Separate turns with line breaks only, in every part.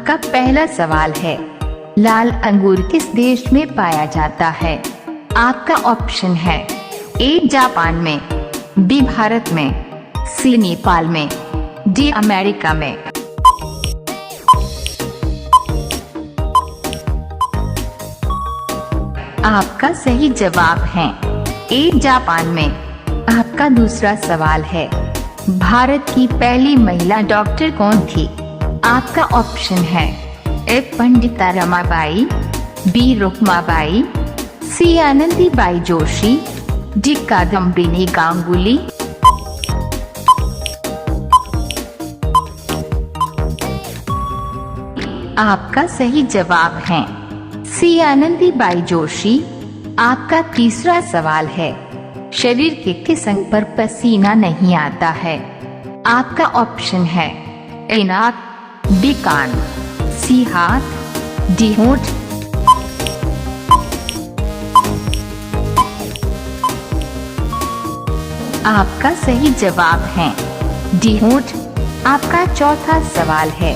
आपका पहला सवाल है, लाल अंगूर किस देश में पाया जाता है? आपका ऑप्शन है ए जापान में, बी भारत में, सी नेपाल में, डी अमेरिका में। आपका सही जवाब है ए जापान में। आपका दूसरा सवाल है, भारत की पहली महिला डॉक्टर कौन थी? आपका ऑप्शन है ए पंडिता रमाबाई, बी रुक्माबाई, सी आनंदीबाई जोशी, डी कादम्बिनी गांगुली। आपका सही जवाब है सी आनंदीबाई जोशी। आपका तीसरा सवाल है, शरीर के किस अंग पर पसीना नहीं आता है? आपका ऑप्शन है ए नाक, बी कान, सी हाथ, डी होंठ। आपका सही जवाब है डी होंठ। आपका चौथा सवाल है,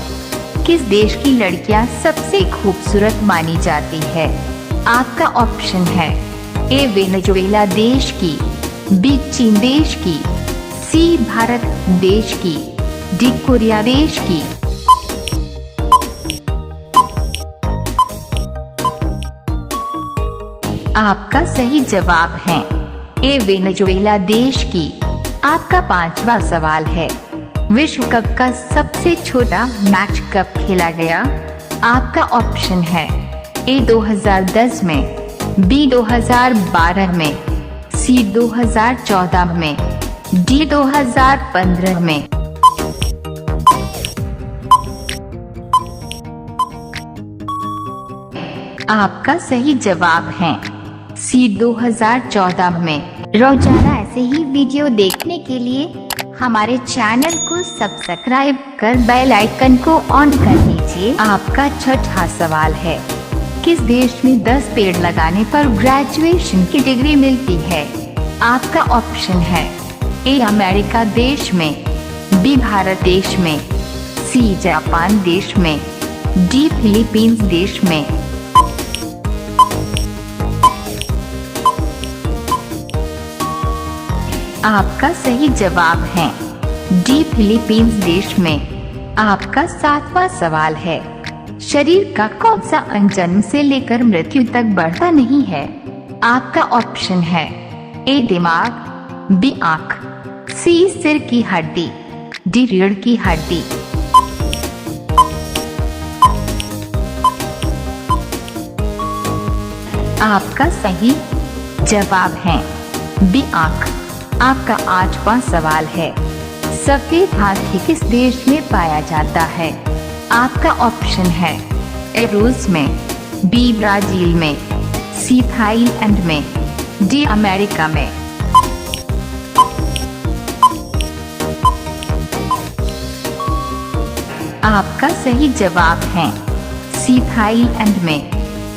किस देश की लड़कियां सबसे खूबसूरत मानी जाती है? आपका ऑप्शन है ए वेनेजुएला देश की, बी चीन देश की, सी भारत देश की, डी कोरिया देश की। आपका सही जवाब है ए वेनेजुएला देश की। आपका पांचवा सवाल है, विश्व कप का सबसे छोटा मैच कब खेला गया? आपका ऑप्शन है ए 2010 में, बी 2012 में, सी 2014 में, डी 2015 में। आपका सही जवाब है सी 2014 में। रोजाना ऐसे ही वीडियो देखने के लिए हमारे चैनल को सब्सक्राइब कर बेल आइकन को ऑन कर दीजिए। आपका छठा सवाल है, किस देश में 10 पेड़ लगाने पर ग्रेजुएशन की डिग्री मिलती है? आपका ऑप्शन है ए अमेरिका देश में, बी भारत देश में, सी जापान देश में, डी फिलीपींस देश में। आपका सही जवाब है डी फिलीपींस देश में। आपका सातवां सवाल है, शरीर का कौन सा अंग जन्म से लेकर मृत्यु तक बढ़ता नहीं है? आपका ऑप्शन है ए दिमाग, बी आँख, सी सिर की हड्डी, डी रीढ़ की हड्डी। आपका सही जवाब है बी आँख। आपका आठवां सवाल है, सफेद हाथी किस देश में पाया जाता है? आपका ऑप्शन है ए रूस में, बी ब्राजील में, सी थाईलैंड में, डी अमेरिका में। आपका सही जवाब है सी थाईलैंड में।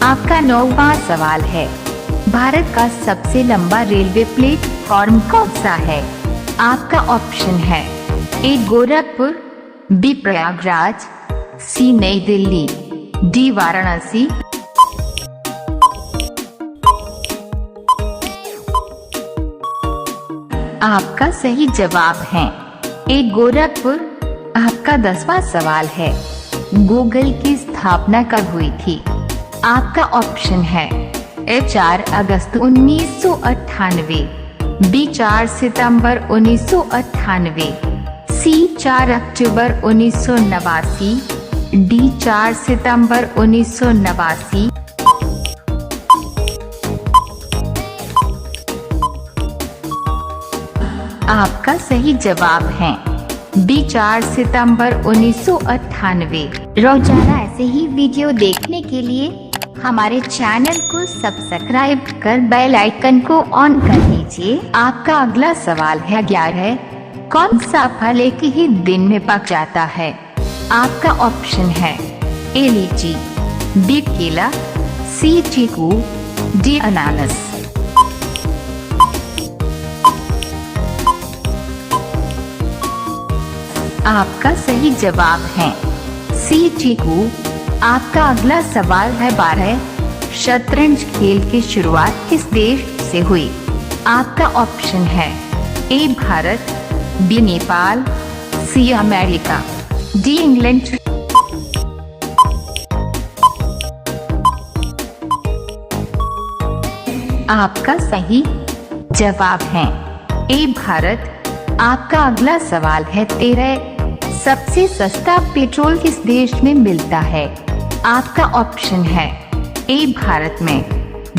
आपका नौवां सवाल है, भारत का सबसे लंबा रेलवे प्लेटफॉर्म कौन सा है? आपका ऑप्शन है ए गोरखपुर, बी प्रयागराज, सी नई दिल्ली, डी वाराणसी। आपका सही जवाब है ए गोरखपुर। आपका 10वां सवाल है, गूगल की स्थापना कब हुई थी? आपका ऑप्शन है ए 4 अगस्त 1998, बी 4 सितंबर 1998, सी 4 अक्टूबर 1989, डी 4 सितंबर 1989। आपका सही जवाब है बी 4 सितंबर 1998। रोजाना ऐसे ही वीडियो देखने के लिए हमारे चैनल को सब्सक्राइब कर बेल आइकन को ऑन कर दीजिए। आपका अगला सवाल है 11, कौन सा फल एक ही दिन में पक जाता है? आपका ऑप्शन है ए लीची, बी केला, सी चीकू, डी अनानास। आपका सही जवाब है सी चीकू। आपका अगला सवाल है 12। शतरंज खेल की शुरुआत किस देश से हुई? आपका ऑप्शन है A Bharat, B Nepal, C America, D England. आपका सही जवाब है ए भारत। आपका अगला सवाल है 13। सबसे सस्ता पेट्रोल किस देश में मिलता है? आपका ऑप्शन है ए भारत में,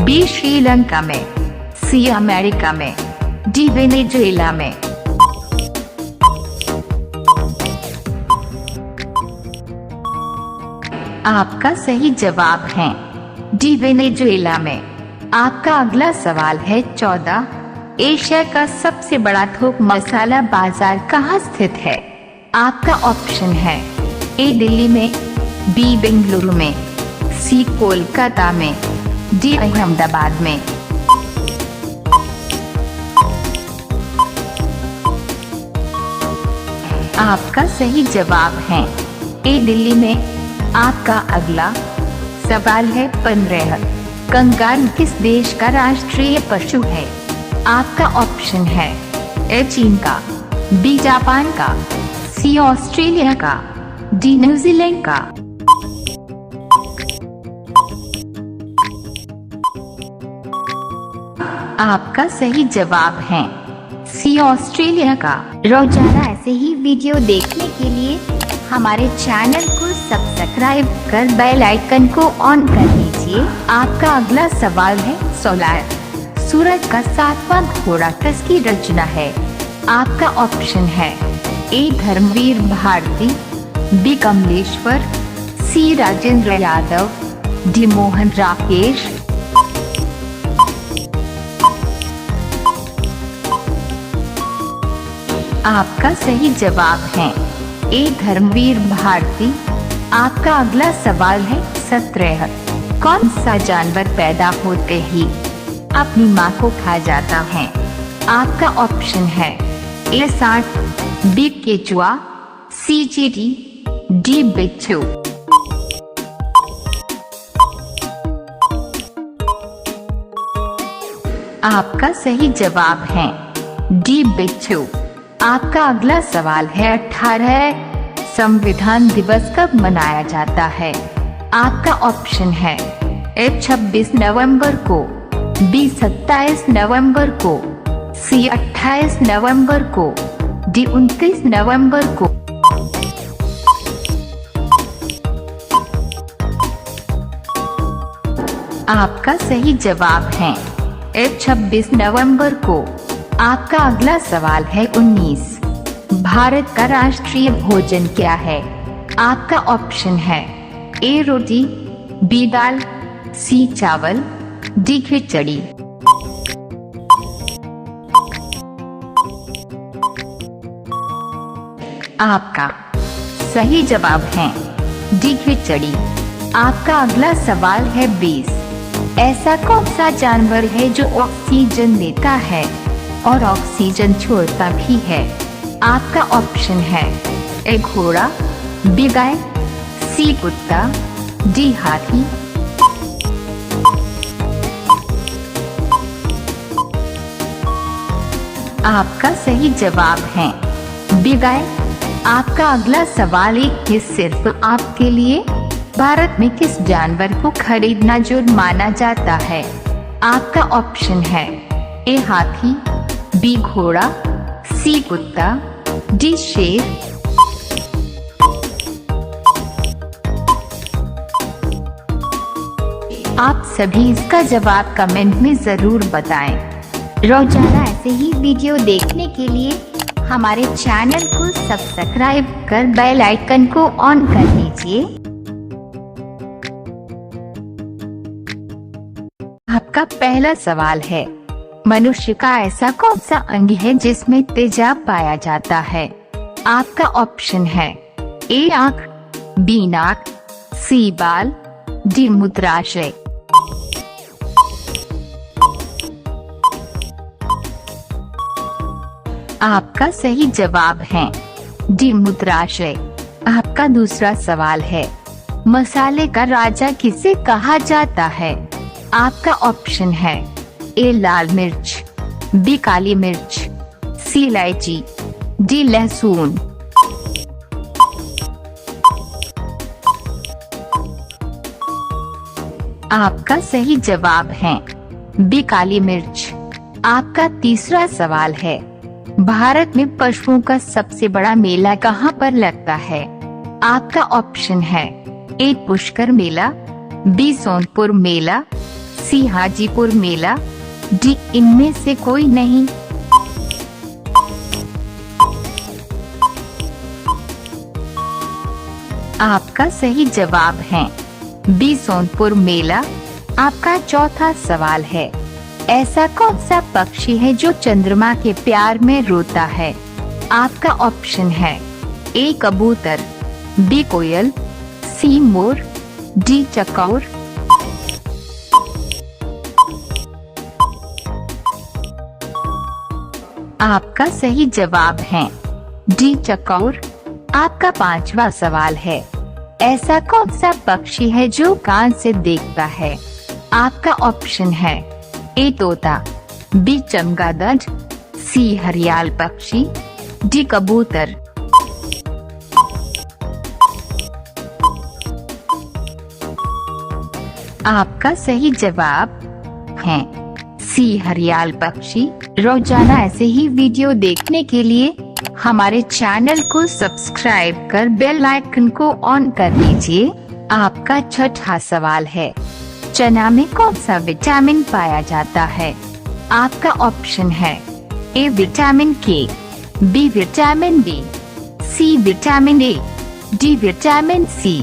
बी श्रीलंका में, सी अमेरिका में, डी वेनेजुएला में। आपका सही जवाब है डी वेनेजुएला में। आपका अगला सवाल है 14। एशिया का सबसे बड़ा थोक मसाला बाजार कहाँ स्थित है? आपका ऑप्शन है ए दिल्ली में, बी बेंगलुरु में, सी कोलकाता में, डी अहमदाबाद में। आपका सही जवाब है ए दिल्ली में। आपका अगला सवाल है 15। कंगारू किस देश का राष्ट्रीय पशु है? आपका ऑप्शन है ए चीन का, बी जापान का, सी ऑस्ट्रेलिया का, डी न्यूजीलैंड का। आपका सही जवाब है सी ऑस्ट्रेलिया का। रोजाना ऐसे ही वीडियो देखने के लिए हमारे चैनल को सब्सक्राइब कर बेल आइकन को ऑन कर लीजिए। आपका अगला सवाल है 16। सूरज का 7वां घोड़ा किसकी रचना है? आपका ऑप्शन है ए धर्मवीर भारती, बी कमलेश्वर, सी राजेंद्र यादव, डी मोहन राकेश। आपका सही जवाब है ए धर्मवीर भारती। आपका अगला सवाल है 17। कौन सा जानवर पैदा होते ही अपनी मां को खा जाता है? आपका ऑप्शन है ए सांड, बी केचुआ, सी चींटी, डी बिच्छू। आपका सही जवाब है डी बिच्छू। आपका अगला सवाल है 18। संविधान दिवस कब मनाया जाता है? आपका ऑप्शन है ए 26 नवंबर को, बी 27 नवंबर को, सी 28 नवंबर को, डी 29 नवंबर को। आपका सही जवाब है ए 26 नवंबर को। आपका अगला सवाल है 19। भारत का राष्ट्रीय भोजन क्या है? आपका ऑप्शन है ए रोटी, बी दाल, सी चावल, डी खिचड़ी। आपका सही जवाब है डी खिचड़ी। आपका अगला सवाल है 20। ऐसा कौन सा जानवर है जो ऑक्सीजन देता है और ऑक्सीजन छोड़ता भी है? आपका ऑप्शन है ए घोड़ा, बी गाय, सी कुत्ता, डी हाथी। आपका सही जवाब है बी गाय। आपका अगला सवाल एक सिर्फ आपके लिए। भारत में किस जानवर को खरीदना जुर्म माना जाता है? आपका ऑप्शन है ए हाथी, बी घोड़ा, सी कुत्ता, डी शेर। आप सभी इसका जवाब कमेंट में जरूर बताएं। रोजाना ऐसे ही वीडियो देखने के लिए हमारे चैनल को सब्सक्राइब कर बेल आइकन को ऑन कर लीजिए। आपका पहला सवाल है, मनुष्य का ऐसा कौन सा अंग है जिसमें तेजाब पाया जाता है? आपका ऑप्शन है ए आँख, बी नाक, सी बाल, डी मूत्राशय। आपका सही जवाब है डी मूत्राशय। आपका दूसरा सवाल है, मसाले का राजा किसे कहा जाता है? आपका ऑप्शन है ए लाल मिर्च, बी काली मिर्च, सी इलायची, डी लहसुन। आपका सही जवाब है बी काली मिर्च। आपका तीसरा सवाल है, भारत में पशुओं का सबसे बड़ा मेला कहाँ पर लगता है? आपका ऑप्शन है ए पुष्कर मेला, बी सोनपुर मेला, सी हाजीपुर मेला, डी इनमें से कोई नहीं। आपका सही जवाब है बी सोनपुर मेला। आपका चौथा सवाल है, ऐसा कौन सा पक्षी है जो चंद्रमा के प्यार में रोता है? आपका ऑप्शन है ए कबूतर, बी कोयल, सी मोर, डी चकोर। आपका सही जवाब है डी चकोर। आपका पांचवा सवाल है, ऐसा कौन सा पक्षी है जो कान से देखता है? आपका ऑप्शन है ए तोता, बी चमगादड़, सी हरियाल पक्षी, डी कबूतर। आपका सही जवाब है सी हरियाल पक्षी। रोजाना ऐसे ही वीडियो देखने के लिए हमारे चैनल को सब्सक्राइब कर बेल आइकन को ऑन कर लीजिए। आपका छठा सवाल है, चना में कौन सा विटामिन पाया जाता है? आपका ऑप्शन है A vitamin K, B vitamin B, C vitamin A, D vitamin C.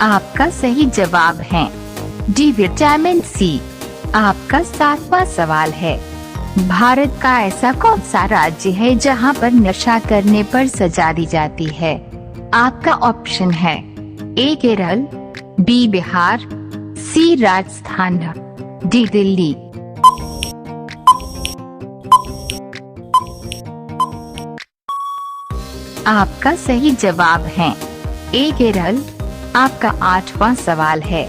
आपका सही जवाब है डी विटामिन सी। आपका सातवां सवाल है, भारत का ऐसा कौन सा राज्य है जहां पर नशा करने पर सजा दी जाती है? आपका ऑप्शन है ए केरल, बी बिहार, सी राजस्थान, डी दिल्ली। आपका सही जवाब है ए केरल। आपका आठवां सवाल है,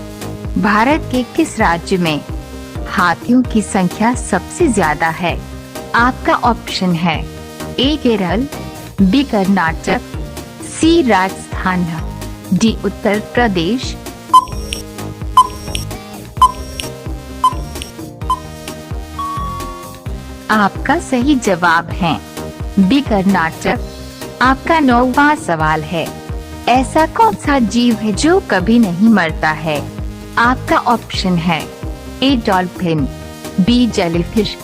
भारत के किस राज्य में हाथियों की संख्या सबसे ज्यादा है? आपका ऑप्शन है ए केरल, बी कर्नाटक, सी राजस्थान, डी उत्तर प्रदेश। आपका सही जवाब है बी कर्नाटक। आपका नौवां सवाल है, ऐसा कौन सा जीव है जो कभी नहीं मरता है? आपका ऑप्शन है ए डॉल्फिन, बी जेलीफिश,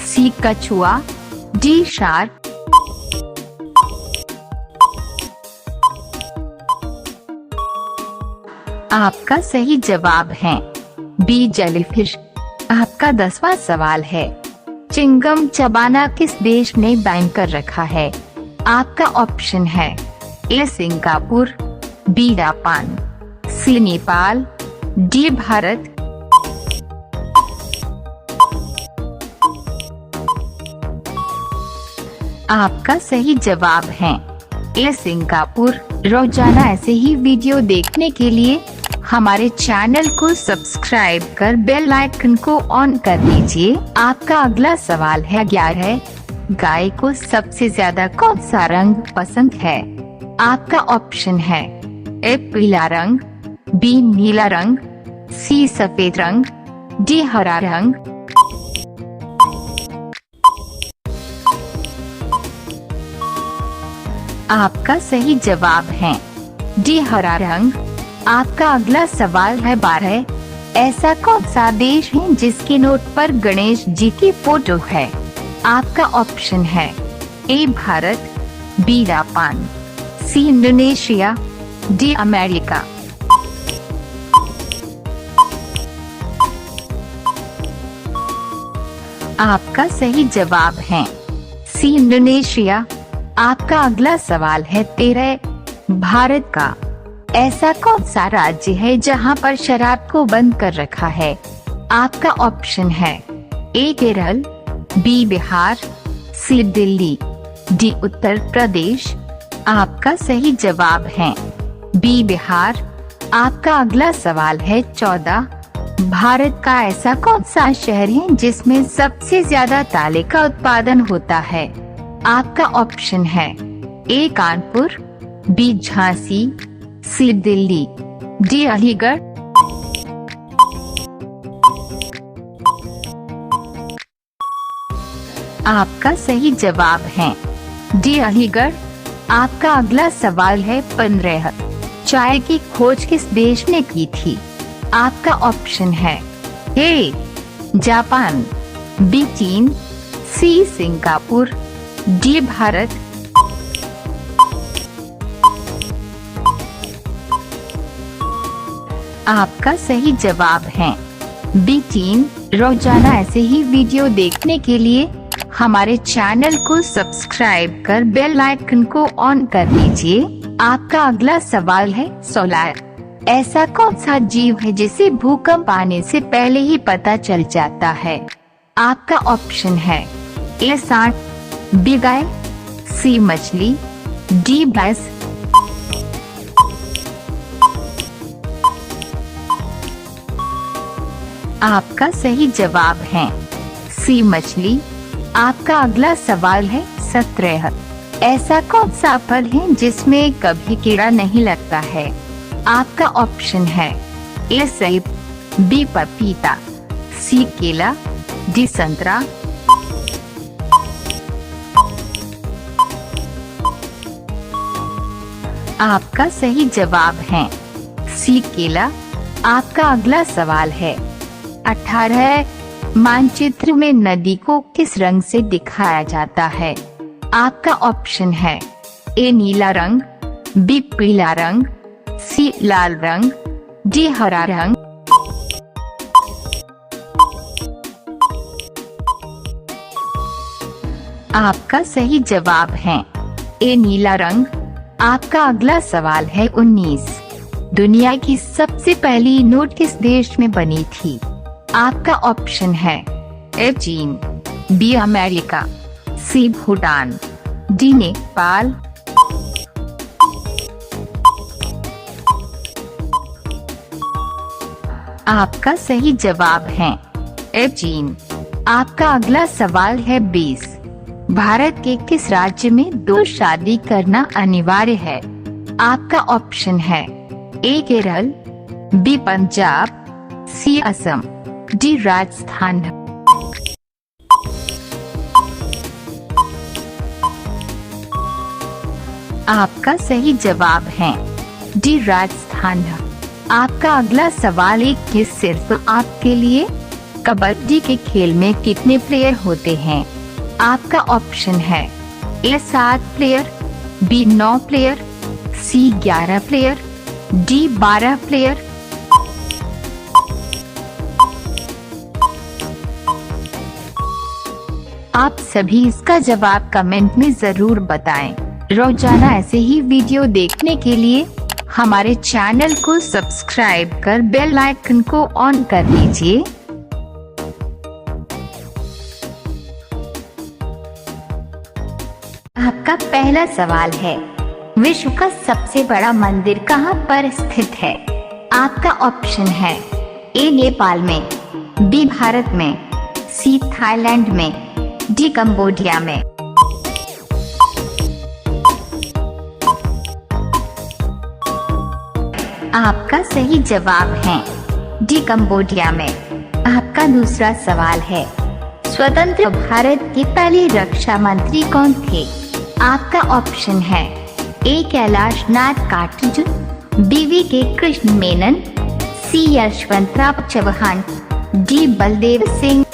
सी कछुआ, डी शार्क। आपका सही जवाब है बी जेलीफिश। आपका 10वां सवाल है, चिंगम चबाना किस देश ने बैन कर रखा है? आपका ऑप्शन है ए सिंगापुर, बी जापान, सी नेपाल, डी भारत। आपका सही जवाब है ए सिंगापुर। रोजाना ऐसे ही वीडियो देखने के लिए हमारे चैनल को सब्सक्राइब कर बेल आइकन को ऑन कर लीजिए। आपका अगला सवाल है 11, गाय को सबसे ज्यादा कौन सा रंग पसंद है? आपका ऑप्शन है ए पीला रंग, बी नीला रंग, सी सफेद रंग, डी हरा रंग। आपका सही जवाब है डी हरा रंग। आपका अगला सवाल है 12, ऐसा कौन सा देश है जिसके नोट पर गणेश जी की फोटो है? आपका ऑप्शन है A Bharat, B Japan, C Indonesia, D America. आपका सही जवाब है सी इंडोनेशिया। आपका अगला सवाल है 13, भारत का ऐसा कौन सा राज्य है जहां पर शराब को बंद कर रखा है? आपका ऑप्शन है ए केरल, बी बिहार, सी दिल्ली, डी उत्तर प्रदेश। आपका सही जवाब है बी बिहार। आपका अगला सवाल है 14। भारत का ऐसा कौन सा शहर है जिसमें सबसे ज्यादा ताले का उत्पादन होता है? आपका ऑप्शन है ए कानपुर, बी झांसी, सी दिल्ली, डी अलीगढ़। आपका सही जवाब है डी अलीगढ़। आपका अगला सवाल है 15। चाय की खोज किस देश ने की थी? आपका ऑप्शन है ए जापान, बी चीन, सी सिंगापुर, डी भारत। आपका सही जवाब है बी चीन। रोजाना ऐसे ही वीडियो देखने के लिए हमारे चैनल को सब्सक्राइब कर बेल आइकन को ऑन कर दीजिए। आपका अगला सवाल है 16। ऐसा कौन सा जीव है जिसे भूकंप आने से पहले ही पता चल जाता है? आपका ऑप्शन है ए सांड, बी गाय, सी मछली, डी भैंस। आपका सही जवाब है सी मछली। आपका अगला सवाल है 17। ऐसा कौन सा फल है जिसमें कभी कीड़ा नहीं लगता है? आपका ऑप्शन है ए सेब, बी पपीता, सी केला, डी संतरा। आपका सही जवाब है सी केला। आपका अगला सवाल है 18। मानचित्र में नदी को किस रंग से दिखाया जाता है? आपका ऑप्शन है ए नीला रंग, बी पीला रंग, सी लाल रंग, डी हरा रंग। आपका सही जवाब है ए नीला रंग। आपका अगला सवाल है 19। दुनिया की सबसे पहली नोट किस देश में बनी थी? आपका ऑप्शन है ए चीन, बी अमेरिका, सी भूटान, डी नेपाल। आपका सही जवाब है ए चीन। आपका अगला सवाल है 20। भारत के किस राज्य में 2 शादी करना अनिवार्य है? आपका ऑप्शन है ए केरल, बी पंजाब, सी असम, डी राजस्थान। आपका सही जवाब है डी राजस्थान। आपका अगला सवाल 21 सिर्फ आपके लिए। कबड्डी के खेल में कितने प्लेयर होते हैं? आपका ऑप्शन है ए 7 प्लेयर, बी 9 प्लेयर, सी 11 प्लेयर, डी 12 प्लेयर। आप सभी इसका जवाब कमेंट में जरूर बताएं। रोजाना ऐसे ही वीडियो देखने के लिए हमारे चैनल को सब्सक्राइब कर बेल आइकन को ऑन कर दीजिए। आपका पहला सवाल है विश्व का सबसे बड़ा मंदिर कहां पर स्थित है? आपका ऑप्शन है ए नेपाल में, बी भारत में, सी थाईलैंड में, डी कंबोडिया में। आपका सही जवाब है डी कंबोडिया में। आपका दूसरा सवाल है स्वतंत्र भारत के पहले रक्षा मंत्री कौन थे? आपका ऑप्शन है ए कैलाश नाथ काटजू, बी वी के कृष्ण मेनन, सी यशवंतराव चौहान, डी बलदेव सिंह।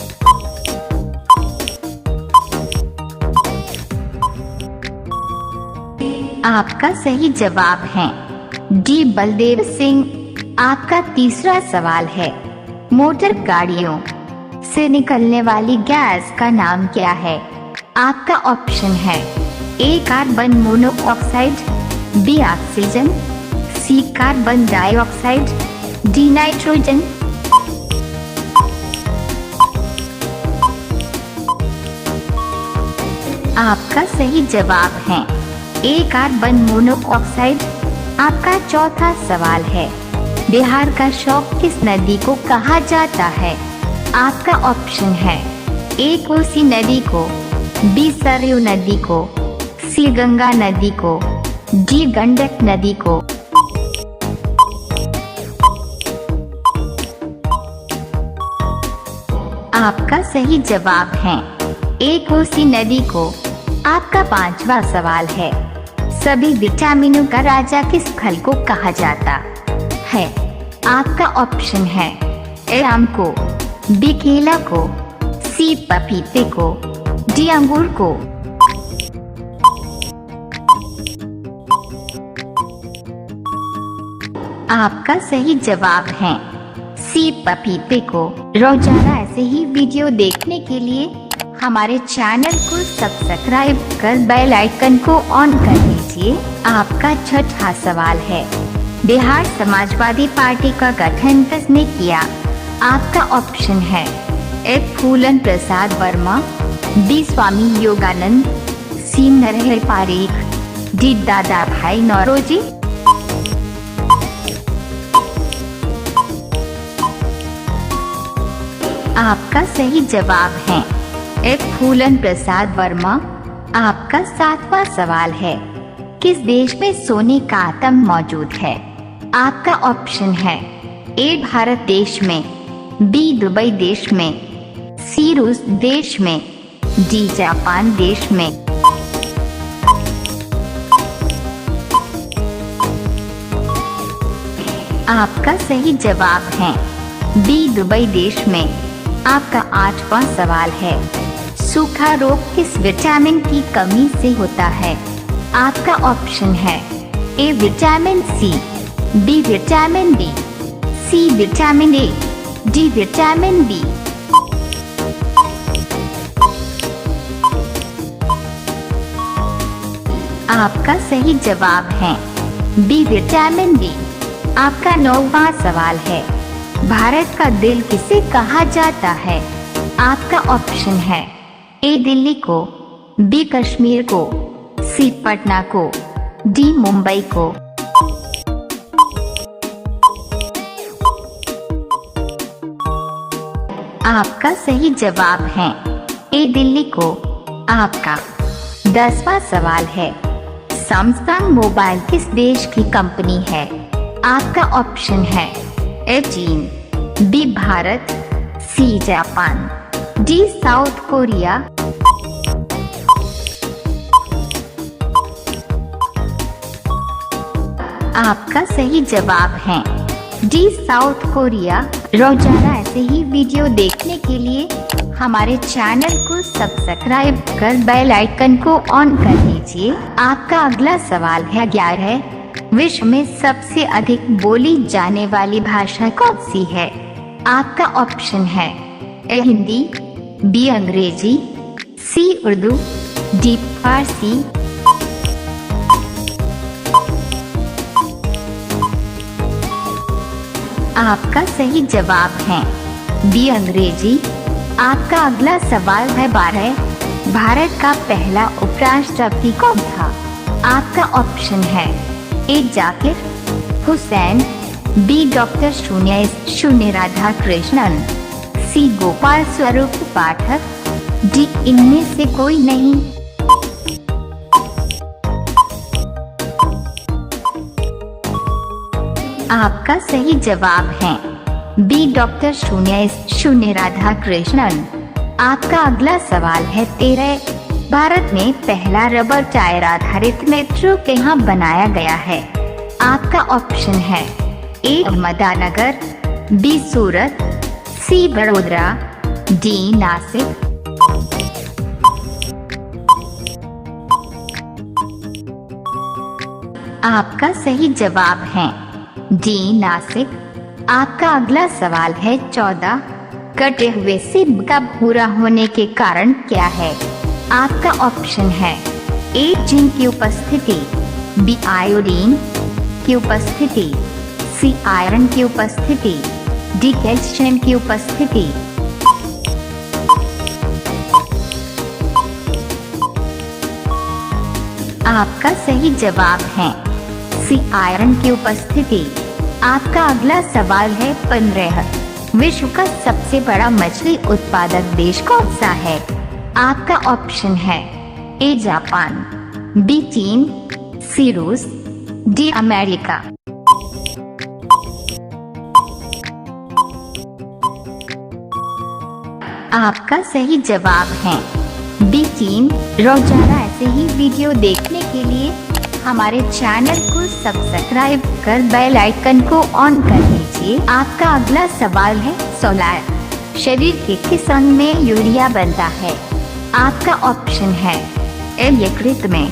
आपका सही जवाब है डी बलदेव सिंह। आपका तीसरा सवाल है मोटर गाड़ियों से निकलने वाली गैस का नाम क्या है? आपका ऑप्शन है ए कार्बन मोनोऑक्साइड, बी ऑक्सीजन, सी कार्बन डाइऑक्साइड, डी नाइट्रोजन। आपका सही जवाब है ए कार्बन मोनोऑक्साइड। आपका चौथा सवाल है, बिहार का शौक किस नदी को कहा जाता है? आपका ऑप्शन है ए कोसी नदी को, बी सरयू नदी को, सी गंगा नदी को, डी गंडक नदी को। आपका सही जवाब है ए कोसी नदी को। आपका पांचवा सवाल है, सभी विटामिनों का राजा किस फल को कहा जाता है? आपका ऑप्शन है ए आम को, बी केला को, सी पपीते को, डी अंगूर को। आपका सही जवाब है सी पपीते को। रोजाना ऐसे ही वीडियो देखने के लिए हमारे चैनल को सब्सक्राइब कर बेल आइकन को ऑन कर लीजिए। आपका छठा सवाल है, बिहार समाजवादी पार्टी का गठन किसने किया? आपका ऑप्शन है ए फूलन प्रसाद वर्मा, बी स्वामी योगानंद, सी नरहरि पारेख, डी दादा भाई नौरोजी। आपका सही जवाब है ए फूलन प्रसाद वर्मा। आपका सातवां सवाल है, किस देश में सोने का आतम मौजूद है? आपका ऑप्शन है ए भारत देश में, बी दुबई देश में, सी रूस देश में, डी जापान देश में। आपका सही जवाब है बी दुबई देश में। आपका आठवां सवाल है, सूखा रोग किस विटामिन की कमी से होता है? आपका ऑप्शन है A vitamin C, B vitamin D, C vitamin A, D vitamin B. आपका सही जवाब है बी विटामिन डी। आपका नौवां सवाल है, भारत का दिल किसे कहा जाता है? आपका ऑप्शन है ए दिल्ली को, बी कश्मीर को, सी पटना को, डी मुंबई को। आपका सही जवाब है ए दिल्ली को। आपका 10वां सवाल है, सैमसंग मोबाइल किस देश की कंपनी है? आपका ऑप्शन है ए चीन, B Bharat, C Japan, D South Korea. आपका सही जवाब है डी साउथ कोरिया। रोजाना ऐसे ही वीडियो देखने के लिए हमारे चैनल को सब्सक्राइब कर बेल आइकन को ऑन कर लीजिए। आपका अगला सवाल है 11, विश्व में सबसे अधिक बोली जाने वाली भाषा कौन सी है? आपका ऑप्शन है ए हिंदी, बी अंग्रेजी, सी उर्दू, डी फारसी। आपका सही जवाब है बी अंग्रेजी। आपका अगला सवाल है 12, भारत का पहला उपराष्ट्रपति कौन था? आपका ऑप्शन है ए जाकिर हुसैन, बी डॉक्टर शून्य राधाकृष्णन, सी गोपाल स्वरूप पाठक, डी इनमें से कोई नहीं। आपका सही जवाब है बी डॉक्टर शून्य राधाकृष्णन। आपका अगला सवाल है 13, भारत में पहला रबर टायर आधारित मेट्रो कहाँ बनाया गया है? आपका ऑप्शन है ए अहमदानगर, बी सूरत, सी बड़ोदरा, डी नासिक। आपका सही जवाब है डी नासिक। आपका अगला सवाल है 14, कटे हुए सेब का भूरा होने के कारण क्या है? आपका ऑप्शन है ए जिंक की उपस्थिति, बी आयोडीन की उपस्थिति, सी आयरन की उपस्थिति, डी कैल्शियम की उपस्थिति। आपका सही जवाब है सी आयरन की उपस्थिति। आपका अगला सवाल है 15। विश्व का सबसे बड़ा मछली उत्पादक देश कौन सा है? आपका ऑप्शन है ए जापान, बी चीन, सी रूस, डी अमेरिका। आपका सही जवाब है बी चीन। रोजाना ऐसे ही वीडियो देखने के लिए हमारे चैनल को सब्सक्राइब कर बेल आइकन को ऑन कर लीजिए। आपका अगला सवाल है 16। शरीर के किस अंग में यूरिया बनता है? आपका ऑप्शन है ए यकृत में,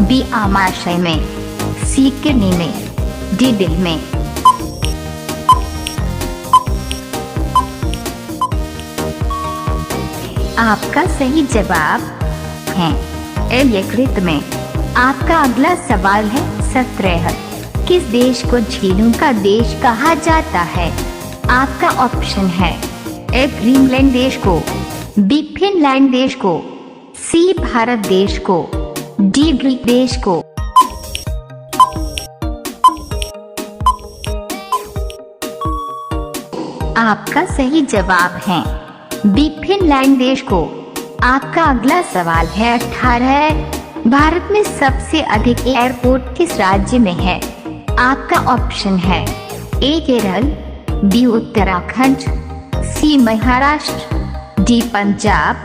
बी आमाशय में, सी किडनी में, डी दिल में। आपका सही जवाब है ए यकृत में। आपका अगला सवाल है 17। किस देश को झीलों का देश कहा जाता है? आपका ऑप्शन है ए ग्रीनलैंड देश को, बी फिनलैंड देश को, सी भारत देश को, डी ग्रीक देश को। आपका सही जवाब है बी फिनलैंड देश को। आपका अगला सवाल है 18। भारत में सबसे अधिक एयरपोर्ट किस राज्य में है? आपका ऑप्शन है ए केरल, बी उत्तराखंड, सी महाराष्ट्र, डी पंजाब।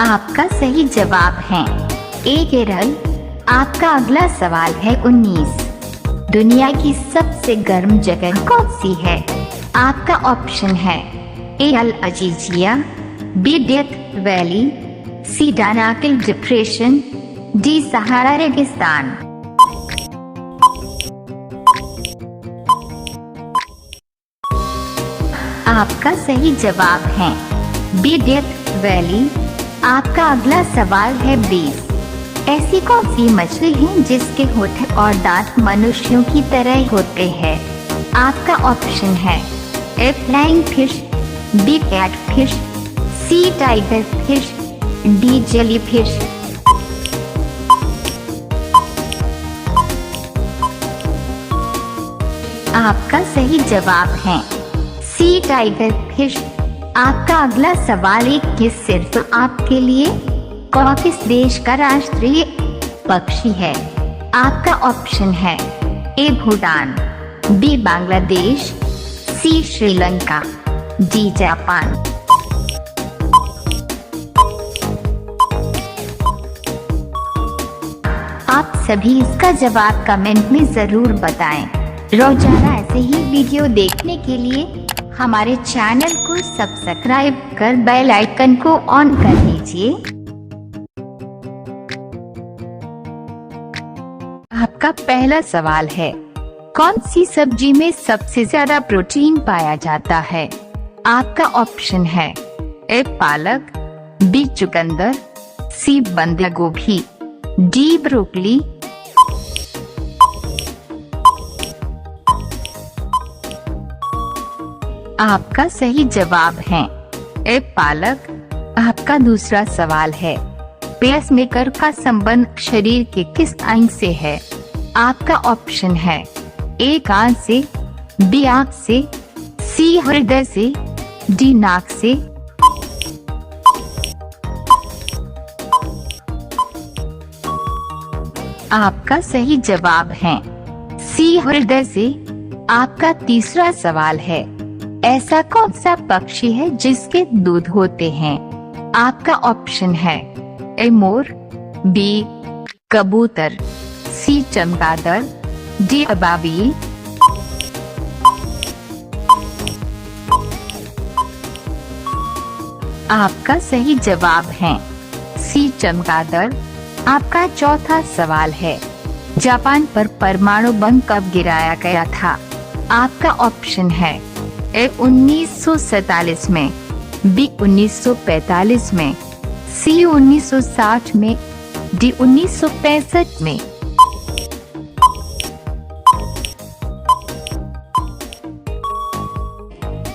आपका सही जवाब है ए केरल। आपका अगला सवाल है 19। दुनिया की सबसे गर्म जगह कौन सी है? आपका ऑप्शन है ए अल अजीजिया, बी डेथ वैली, सी डानाकिल डिप्रेशन, डी सहारा रेगिस्तान। आपका सही जवाब है बी डेथ वैली। आपका अगला सवाल है 20। ऐसी कौन सी मछली है जिसके होठ और दांत मनुष्यों की तरह होते हैं? आपका ऑप्शन है A flying fish, B cat fish, C tiger fish, D jelly fish. आपका सही जवाब है सी टाइगर फिश। आपका अगला सवाल 21 सिर्फ आपके लिए। कौवा किस देश का राष्ट्रीय पक्षी है? आपका ऑप्शन है ए भूटान, बी बांग्लादेश, सी श्रीलंका, डी जापान। आप सभी इसका जवाब कमेंट में जरूर बताएं। रोजाना ऐसे ही वीडियो देखने के लिए हमारे चैनल को सब्सक्राइब कर बेल आइकन को ऑन कर लीजिए। आपका पहला सवाल है कौन सी सब्जी में सबसे ज्यादा प्रोटीन पाया जाता है? आपका ऑप्शन है ए पालक, बी चुकंदर, सी बंद गोभी, डी ब्रोकली। आपका सही जवाब है ए पालक। आपका दूसरा सवाल है पेसमेकर का संबंध शरीर के किस अंग से है? आपका ऑप्शन है ए कान से, बी आंख से, सी हृदय से, डी नाक से। आपका सही जवाब है सी हृदय से। आपका तीसरा सवाल है ऐसा कौन सा पक्षी है जिसके दूध होते हैं? आपका ऑप्शन है ए मोर, बी कबूतर, सी चमगादड़, डी अबाबील। आपका सही जवाब है सी चमगादड़। आपका चौथा सवाल है जापान पर परमाणु बम कब गिराया गया था? आपका ऑप्शन है ए 1947 में, बी 1945 में, सी 1960 में, डी 1965 में।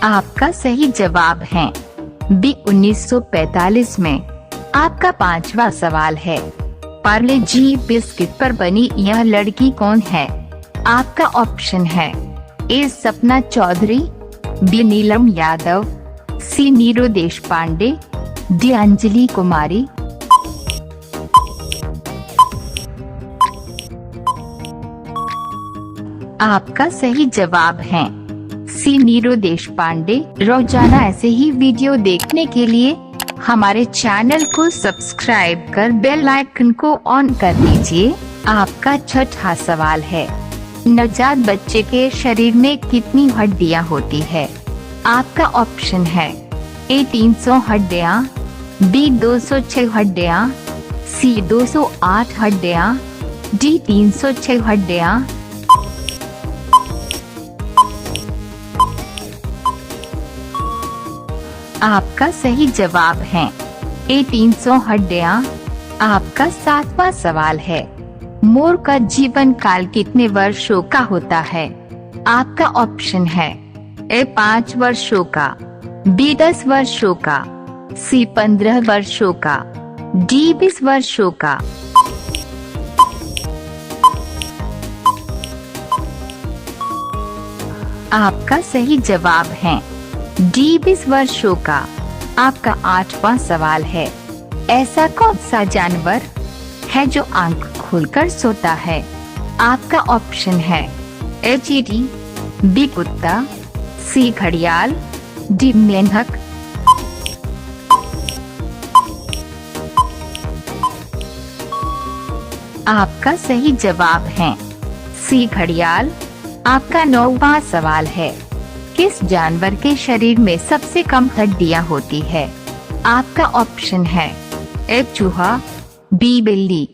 आपका सही जवाब है बी 1945 में। आपका पांचवा सवाल है, पार्ले जी बिस्किट पर बनी यह लड़की कौन है? आपका ऑप्शन है ए सपना चौधरी, बी नीलम यादव, सी नीरू देशपांडे, डी अंजलि कुमारी। आपका सही जवाब है सी नीरू देशपांडे। रोजाना ऐसे ही वीडियो देखने के लिए हमारे चैनल को सब्सक्राइब कर बेल आइकन को ऑन कर दीजिए। आपका छठा सवाल है, नवजात बच्चे के शरीर में कितनी हड्डियां होती है? आपका ऑप्शन है ए 300 हड्डियां, बी 206 हड्डियां, सी 208 हड्डियां, डी 306 हड्डियां। आपका सही जवाब है ए 300 हड्डियां। आपका सातवां सवाल है, मोर का जीवन काल कितने वर्षों का होता है? आपका ऑप्शन है ए 5 वर्षों का, बी 10 वर्षों का, सी 15 वर्षों का, डी 20 वर्षों का। आपका सही जवाब है डी 20 वर्षों का। आपका आठवां सवाल है, ऐसा कौन सा जानवर है जो आंख खोलकर सोता है? आपका ऑप्शन है ए चींटी, बी कुत्ता, सी घड़ियाल, डी मेंढक। आपका सही जवाब है सी घड़ियाल। आपका नौवां सवाल है, किस जानवर के शरीर में सबसे कम हड्डियां होती है? आपका ऑप्शन है ए चूहा, बी बिल्ली,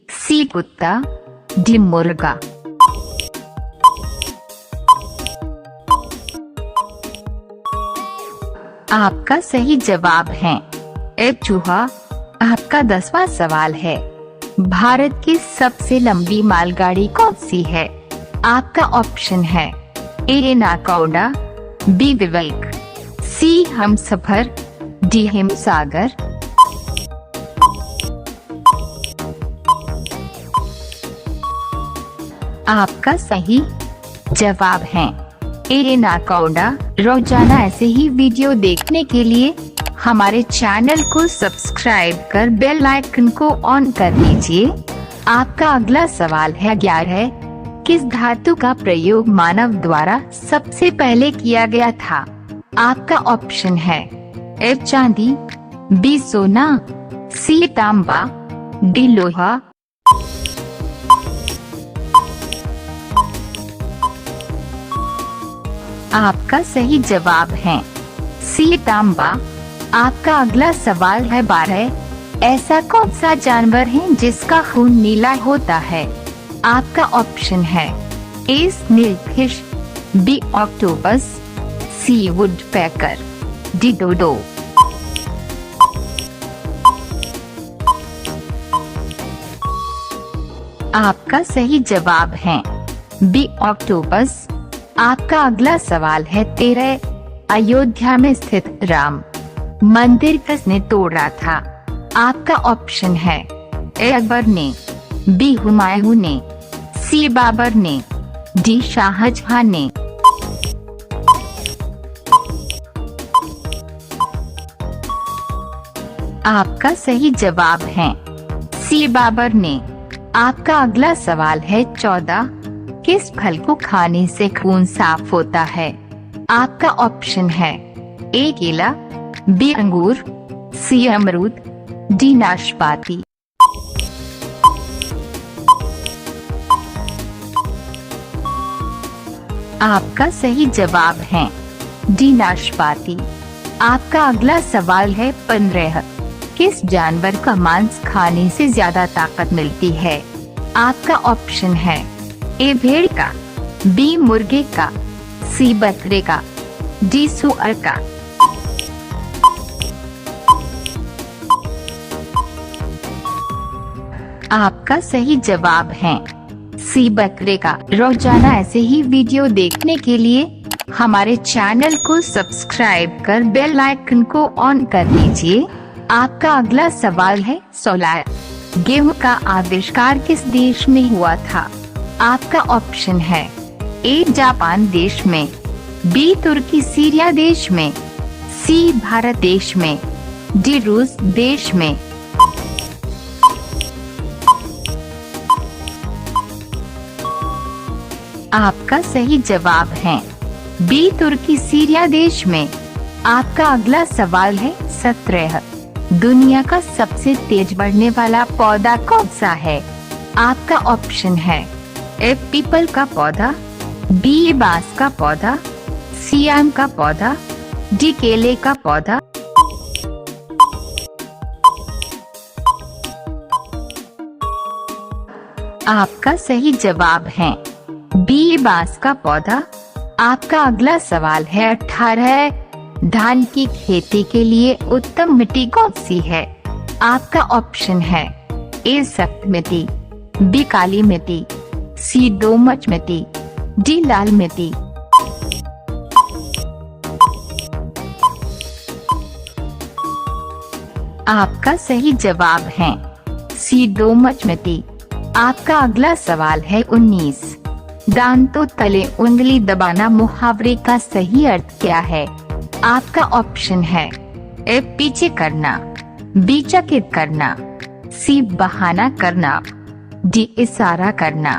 सी कुत्ता, डी मुर्गा। आपका सही जवाब है ए चूहा। आपका 10वां सवाल है, भारत की सबसे लंबी मालगाड़ी कौन सी है? आपका ऑप्शन है ए नाकोडा, बी विवेक, सी हमसफर, डी हिमसागर। आपका सही जवाब है ए नाकोडा। रोजाना ऐसे ही वीडियो देखने के लिए हमारे चैनल को सब्सक्राइब कर बेल आइकन को ऑन कर दीजिए। आपका अगला सवाल है 11, किस धातु का प्रयोग मानव द्वारा सबसे पहले किया गया था? आपका ऑप्शन है ए चांदी, बी सोना, सी तांबा, डी लोहा। आपका सही जवाब है सी तांबा। आपका अगला सवाल है 12, ऐसा कौन सा जानवर है जिसका खून नीला होता है? आपका ऑप्शन है ए स्नेल फिश, बी ऑक्टोपस, सी वुडपेकर, डी डोडो। आपका सही जवाब है बी ऑक्टोपस। आपका अगला सवाल है 13, अयोध्या में स्थित राम मंदिर किसने तोड़ा था? आपका ऑप्शन है ए अकबर ने, बी हुमायूं ने, सी बाबर ने, डी शाहजहां ने। आपका सही जवाब है सी बाबर ने। आपका अगला सवाल है 14, किस फल को खाने से खून साफ होता है? आपका ऑप्शन है ए केला, बी अंगूर, सी अमरूद, डी नाशपाती। आपका सही जवाब है डी नाशपाती। आपका अगला सवाल है 15, किस जानवर का मांस खाने से ज्यादा ताकत मिलती है? आपका ऑप्शन है ए भेड़ का, बी मुर्गे का, सी बकरे का, डी सुअर का। आपका सही जवाब है सी बकरे का। रोजाना ऐसे ही वीडियो देखने के लिए हमारे चैनल को सब्सक्राइब कर बेल आइकन को ऑन कर लीजिए। आपका अगला सवाल है 16। गेहूं का आविष्कार किस देश में हुआ था? आपका ऑप्शन है ए जापान देश में, बी तुर्की सीरिया देश में, सी भारत देश में, डी रूस देश में। आपका सही जवाब है बी तुर्की सीरिया देश में। आपका अगला सवाल है 17। दुनिया का सबसे तेज बढ़ने वाला पौधा कौन सा है? आपका ऑप्शन है ए पीपल का पौधा, बी बांस का पौधा, सी आम का पौधा, डी केले का पौधा। आपका सही जवाब है बी बांस का पौधा। आपका अगला सवाल है 18। धान की खेती के लिए उत्तम मिट्टी कौन सी है? आपका ऑप्शन है ए सख्त मिट्टी, बी काली मिट्टी, सी दोमट मिट्टी, डी लाल मिट्टी। आपका सही जवाब है सी दोमट मिट्टी। आपका अगला सवाल है 19। दांतों तले उंगली दबाना मुहावरे का सही अर्थ क्या है? आपका ऑप्शन है ए पीछे करना, बी चकित करना, सी बहाना करना, डी इशारा करना।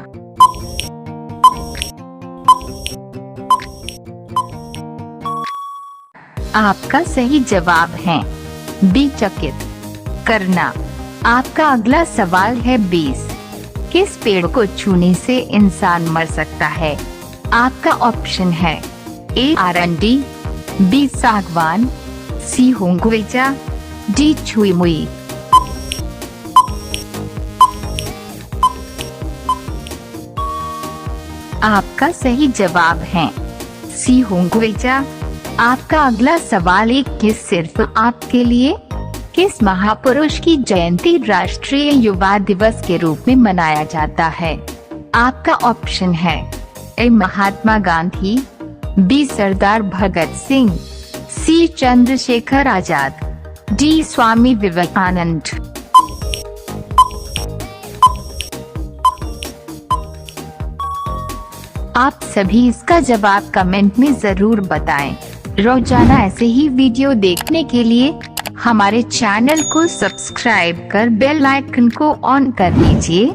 आपका सही जवाब है बी चकित करना। आपका अगला सवाल है 20। किस पेड़ को छूने से इंसान मर सकता है? आपका ऑप्शन है ए आरंडी, बी सागवान, सी हुंगवेजा, डी छुई मुई। आपका सही जवाब है सी हुंगवेजा। आपका अगला सवाल 21 सिर्फ आपके लिए। किस महापुरुष की जयंती राष्ट्रीय युवा दिवस के रूप में मनाया जाता है? आपका ऑप्शन है ए महात्मा गांधी, बी सरदार भगत सिंह, सी चंद्रशेखर आजाद, डी स्वामी विवेकानंद। आप सभी इसका जवाब कमेंट में जरूर बताएं। रोजाना ऐसे ही वीडियो देखने के लिए हमारे चैनल को सब्सक्राइब कर बेल आइकन को ऑन कर लीजिए।